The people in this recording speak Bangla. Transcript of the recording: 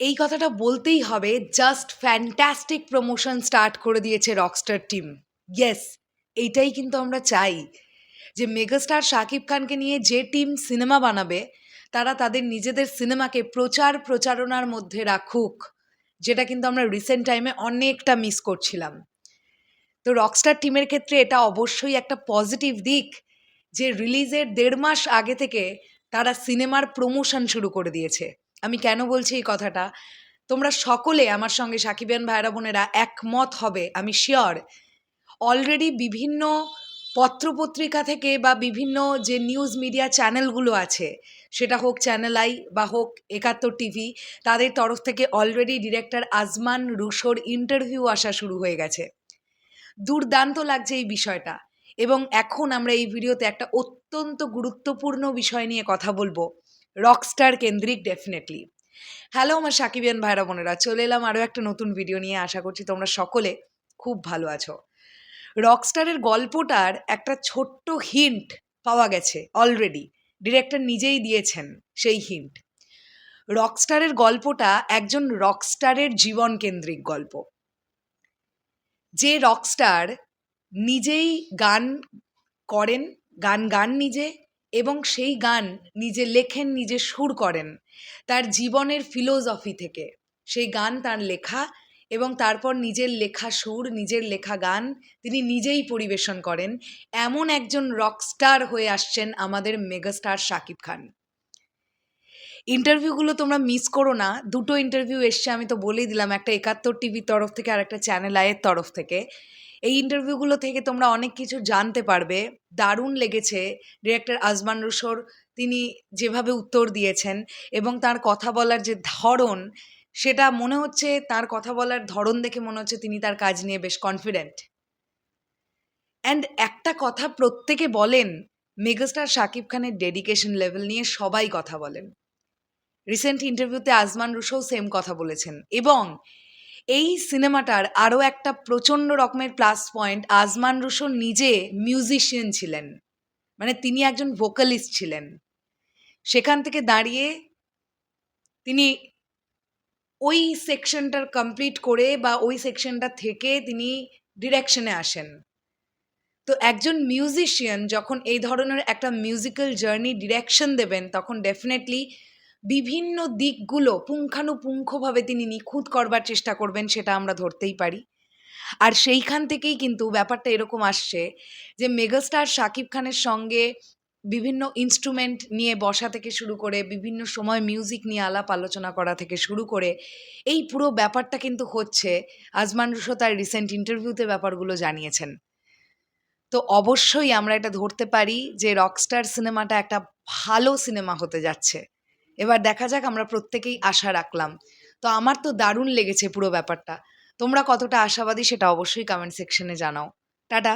এই কথাটা বলতেই হবে, জাস্ট ফ্যান্টাস্টিক প্রমোশন স্টার্ট করে দিয়েছে রকস্টার টিম। ইয়েস, এইটাই কিন্তু আমরা চাই, যে মেগাস্টার শাকিব খানকে নিয়ে যে টিম সিনেমা বানাবে তারা তাদের নিজেদের সিনেমাকে প্রচারণার মধ্যে রাখুক, যেটা কিন্তু আমরা রিসেন্ট টাইমে অনেকটা মিস করছিলাম। তো রকস্টার টিমের ক্ষেত্রে এটা অবশ্যই একটা পজিটিভ দিক, যে রিলিজের ১.৫ মাস আগে থেকে তারা সিনেমার প্রমোশন শুরু করে দিয়েছে। আমি কেন বলছি এই কথাটা, তোমরা সকলে আমার সঙ্গে সাকিবিয়ান ভাইরা বোনেরা একমত হবে আমি শিওর। অলরেডি বিভিন্ন পত্রপত্রিকা থেকে বা বিভিন্ন যে নিউজ মিডিয়া চ্যানেলগুলো আছে, সেটা হোক চ্যানেল আই বা হোক ৭১ টিভি, তাদের তরফ থেকে অলরেডি ডিরেক্টর আজমান রুশোর ইন্টারভিউ আসা শুরু হয়ে গেছে। দুর্দান্ত লাগছে এই বিষয়টা। এবং এখন আমরা এই ভিডিওতে একটা অত্যন্ত গুরুত্বপূর্ণ বিষয় নিয়ে কথা বলবো, রকস্টার কেন্দ্রিক ডেফিনেটলি। হ্যালো আমার সাকিবিয়ান ভাইরা বোনেরা, চলে এলাম আরও একটা নতুন ভিডিও নিয়ে। আশা করছি তোমরা সকলে খুব ভালো আছো। রকস্টারের গল্পটার একটা ছোট্ট হিন্ট পাওয়া গেছে অলরেডি, ডিরেক্টর নিজেই দিয়েছেন সেই হিন্ট। রকস্টারের গল্পটা একজন রকস্টারের জীবন কেন্দ্রিক গল্প। যে রকস্টার নিজেই গান করেন, গান নিজে, এবং সেই গান নিজে লেখেন, নিজে সুর করেন, তার জীবনের ফিলোসফি থেকে সেই গান তার লেখা, এবং তারপর নিজের লেখা সুর, নিজের লেখা গান তিনি নিজেই পরিবেশন করেন। এমন একজন রকস্টার হয়ে আসছেন আমাদের মেগাস্টার শাকিব খান। ইন্টারভিউগুলো তোমরা মিস করো না, দুটো ইন্টারভিউ এসছে, আমি তো বলেই দিলাম, একটা ৭১ টিভির তরফ থেকে আর একটা চ্যানেল আইয়ের তরফ থেকে। এই ইন্টারভিউগুলো থেকে তোমরা অনেক কিছু জানতে পারবে। দারুণ লেগেছে ডিরেক্টর আজমান রুশোর, তিনি যেভাবে উত্তর দিয়েছেন এবং তার কথা বলার যে ধরন, সেটা মনে হচ্ছে, তার কথা বলার ধরন দেখে মনে হচ্ছে তিনি তার কাজ নিয়ে বেশ কনফিডেন্ট। অ্যান্ড একটা কথা প্রত্যেকে বলেন, মেগাস্টার শাকিব খানের ডেডিকেশন লেভেল নিয়ে সবাই কথা বলেন। রিসেন্ট ইন্টারভিউতে আজমান রুশোও সেম কথা বলেছেন। এবং এই সিনেমাটার আরও একটা প্রচণ্ড রকমের প্লাস পয়েন্ট, আজমান রুশো নিজে মিউজিশিয়ান ছিলেন, মানে তিনি একজন ভোকালিস্ট ছিলেন। সেখান থেকে দাঁড়িয়ে তিনি ওই সেকশনটার কমপ্লিট করে বা ওই সেকশনটা থেকে তিনি ডিরেকশনে আসেন। তো একজন মিউজিশিয়ান যখন এই ধরনের একটা মিউজিক্যাল জার্নি ডিরেকশন দেবেন, তখন ডেফিনেটলি বিভিন্ন দিকগুলো পুঙ্খানুপুঙ্খভাবে তিনি নিখুঁত করবার চেষ্টা করবেন, সেটা আমরা ধরতেই পারি। আর সেইখান থেকেই কিন্তু ব্যাপারটা এরকম আসছে যে মেগাস্টার শাকিব খানের সঙ্গে বিভিন্ন ইনস্ট্রুমেন্ট নিয়ে বসা থেকে শুরু করে, বিভিন্ন সময় মিউজিক নিয়ে আলাপ আলোচনা করা থেকে শুরু করে, এই পুরো ব্যাপারটা কিন্তু হচ্ছে। আজমান রুশো তার রিসেন্ট ইন্টারভিউতে ব্যাপারগুলো জানিয়েছেন। তো অবশ্যই আমরা এটা ধরতে পারি যে রকস্টার সিনেমাটা একটা ভালো সিনেমা হতে যাচ্ছে। এবার দেখা যাক, আমরা প্রত্যেকেই আশা রাখলাম। তো আমার তো দারুণ লেগেছে পুরো ব্যাপারটা। তোমরা কতটা আশাবাদী সেটা অবশ্যই কমেন্ট সেকশনে জানাও। টাটা।